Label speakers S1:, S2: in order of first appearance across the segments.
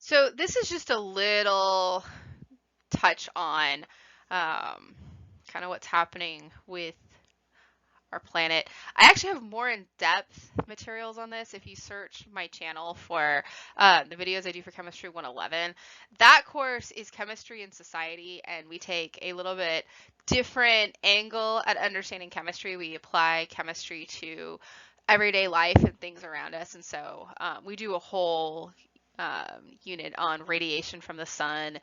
S1: So this is just a little touch on kind of what's happening with our planet. I actually have more in-depth materials on this. If you search my channel for the videos I do for Chemistry 111, that course is Chemistry and Society, and we take a little bit different angle at understanding chemistry. We apply chemistry to everyday life and things around us, and so we do a whole unit on radiation from the sun,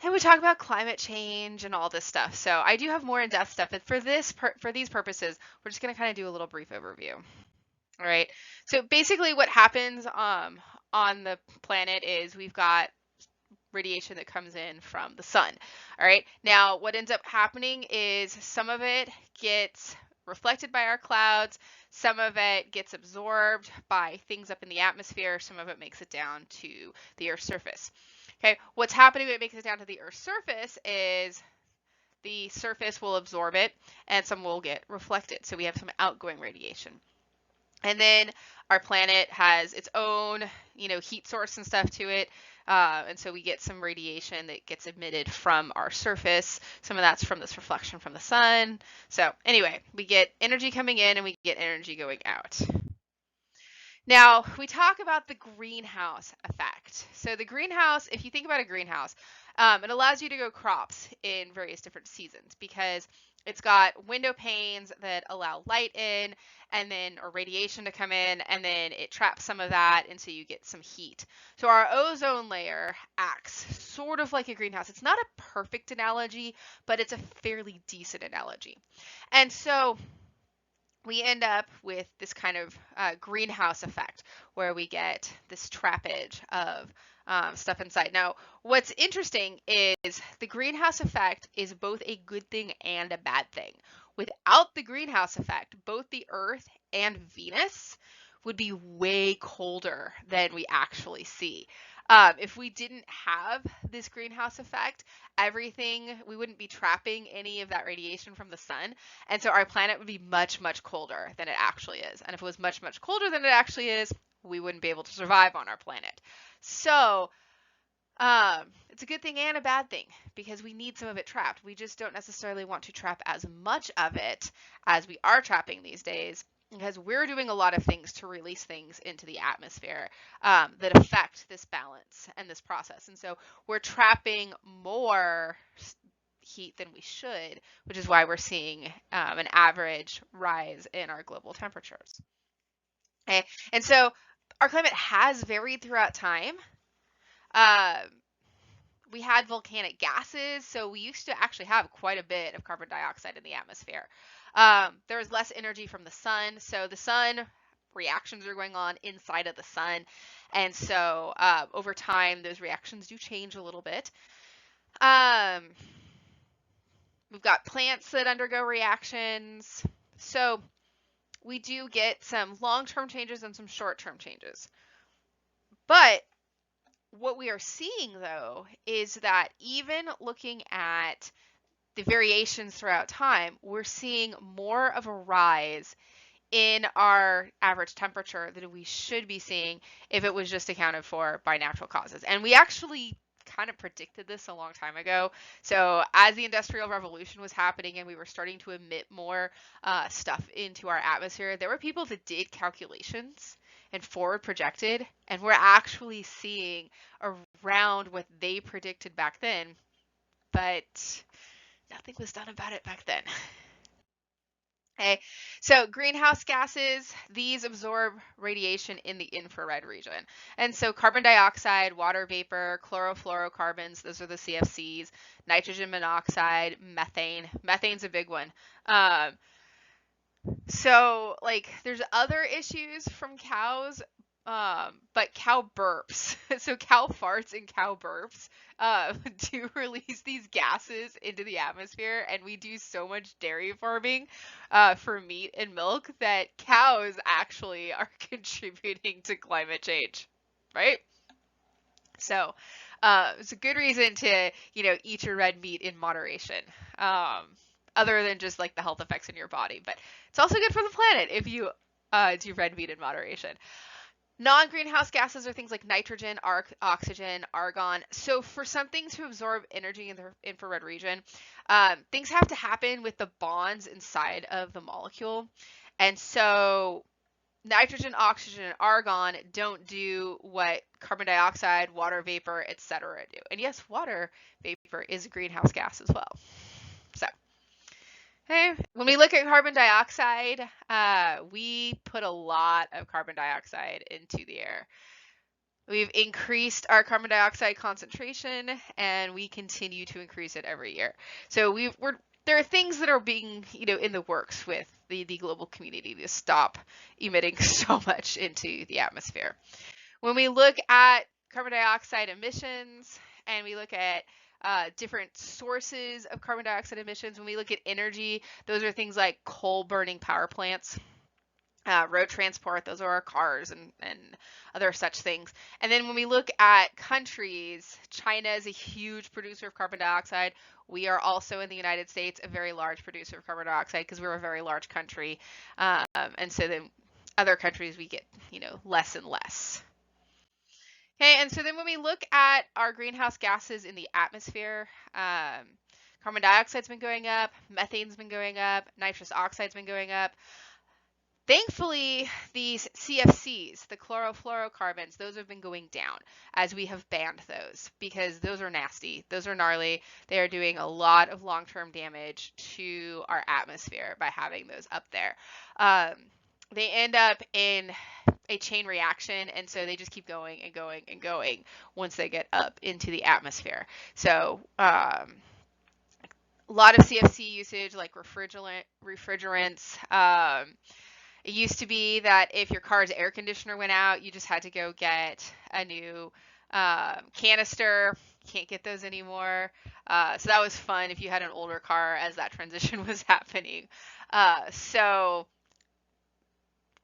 S1: and we talk about climate change and all this stuff. So I do have more in-depth stuff, but for these purposes, we're just going to kind of do a little brief overview. All right. So basically, what happens on the planet is we've got radiation that comes in from the sun. All right. Now, what ends up happening is some of it gets reflected by our clouds, some of it gets absorbed by things up in the atmosphere, some of it makes it down to the Earth's surface. Okay, what's happening when it makes it down to the Earth's surface is the surface will absorb it and some will get reflected. So we have some outgoing radiation. And then our planet has its own, heat source and stuff to it. And so we get some radiation that gets emitted from our surface. Some of that's from this reflection from the sun. So anyway, we get energy coming in and we get energy going out. Now, we talk about the greenhouse effect. So the greenhouse, if you think about a greenhouse, it allows you to grow crops in various different seasons because it's got window panes that allow light in and then or radiation to come in, and then it traps some of that, and so you get some heat. So our ozone layer acts sort of like a greenhouse. It's not a perfect analogy, but it's a fairly decent analogy. And so we end up with this kind of greenhouse effect where we get this trappage of stuff inside. Now, what's interesting is the greenhouse effect is both a good thing and a bad thing. Without the greenhouse effect, both the Earth and Venus would be way colder than we actually see. If we didn't have this greenhouse effect, we wouldn't be trapping any of that radiation from the sun. And so our planet would be much, much colder than it actually is. And if it was much, much colder than it actually is, we wouldn't be able to survive on our planet. So it's a good thing and a bad thing because we need some of it trapped. We just don't necessarily want to trap as much of it as we are trapping these days, because we're doing a lot of things to release things into the atmosphere that affect this balance and this process. And so we're trapping more heat than we should, which is why we're seeing an average rise in our global temperatures. Okay. And so our climate has varied throughout time. We had volcanic gases, so we used to actually have quite a bit of carbon dioxide in the atmosphere. There was less energy from the sun, so the sun reactions are going on inside of the sun, and so over time those reactions do change a little bit. We've got plants that undergo reactions, so we do get some long-term changes and some short-term changes. But what we are seeing, though, is that even looking at the variations throughout time, we're seeing more of a rise in our average temperature than we should be seeing if it was just accounted for by natural causes. And we actually kind of predicted this a long time ago. So as the Industrial Revolution was happening and we were starting to emit more stuff into our atmosphere, there were people that did calculations and forward projected, and we're actually seeing around what they predicted back then, but nothing was done about it back then. Okay, so greenhouse gases, these absorb radiation in the infrared region. And so carbon dioxide, water vapor, chlorofluorocarbons, those are the CFCs, nitrogen monoxide, methane. Methane's a big one. So like there's other issues from cows, but cow burps. So cow farts and cow burps do release these gases into the atmosphere, and we do so much dairy farming for meat and milk that cows actually are contributing to climate change, right? So it's a good reason to, eat your red meat in moderation. Other than just like the health effects in your body, but it's also good for the planet if you do red meat in moderation. Non-greenhouse gases are things like nitrogen, oxygen, argon. So for something to absorb energy in the infrared region, things have to happen with the bonds inside of the molecule. And so nitrogen, oxygen, and argon don't do what carbon dioxide, water vapor, etc. do. And yes, water vapor is a greenhouse gas as well. So, okay, when we look at carbon dioxide, we put a lot of carbon dioxide into the air. We've increased our carbon dioxide concentration, and we continue to increase it every year. So there are things that are being, in the works with the global community to stop emitting so much into the atmosphere. When we look at carbon dioxide emissions and we look at different sources of carbon dioxide emissions, when we look at energy, those are things like coal burning power plants. Road transport, those are our cars and other such things. And then when we look at countries, China is a huge producer of carbon dioxide. We are also in the United States a very large producer of carbon dioxide because we're a very large country. And so then other countries we get, less and less. Okay, and so then when we look at our greenhouse gases in the atmosphere, carbon dioxide's been going up, methane's been going up, nitrous oxide's been going up. Thankfully, these CFCs, the chlorofluorocarbons, those have been going down as we have banned those because those are nasty. Those are gnarly. They are doing a lot of long-term damage to our atmosphere by having those up there. They end up in a chain reaction, and so they just keep going and going and going once they get up into the atmosphere. So a lot of CFC usage, like refrigerants. It used to be that if your car's air conditioner went out, you just had to go get a new canister. Can't get those anymore. So that was fun if you had an older car as that transition was happening. So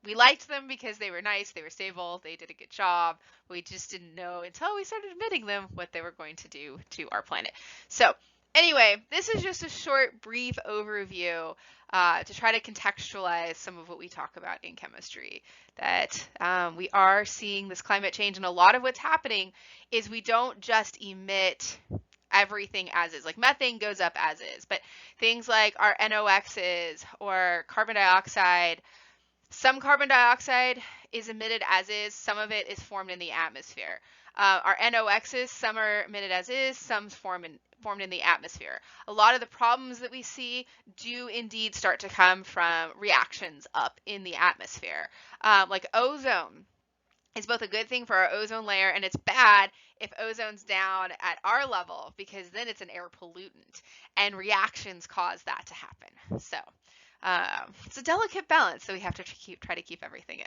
S1: we liked them because they were nice, they were stable, they did a good job. We just didn't know until we started emitting them what they were going to do to our planet. So anyway, this is just a short, brief overview to try to contextualize some of what we talk about in chemistry. That we are seeing this climate change, and a lot of what's happening is we don't just emit everything as is. Like methane goes up as is, but things like our NOx's or carbon dioxide, some carbon dioxide is emitted as is, some of it is formed in the atmosphere. Our NOx's, some are emitted as is, some formed in the atmosphere. A lot of the problems that we see do indeed start to come from reactions up in the atmosphere. Like ozone is both a good thing for our ozone layer, and it's bad if ozone's down at our level because then it's an air pollutant, and reactions cause that to happen. So it's a delicate balance, so we have to try to keep everything in.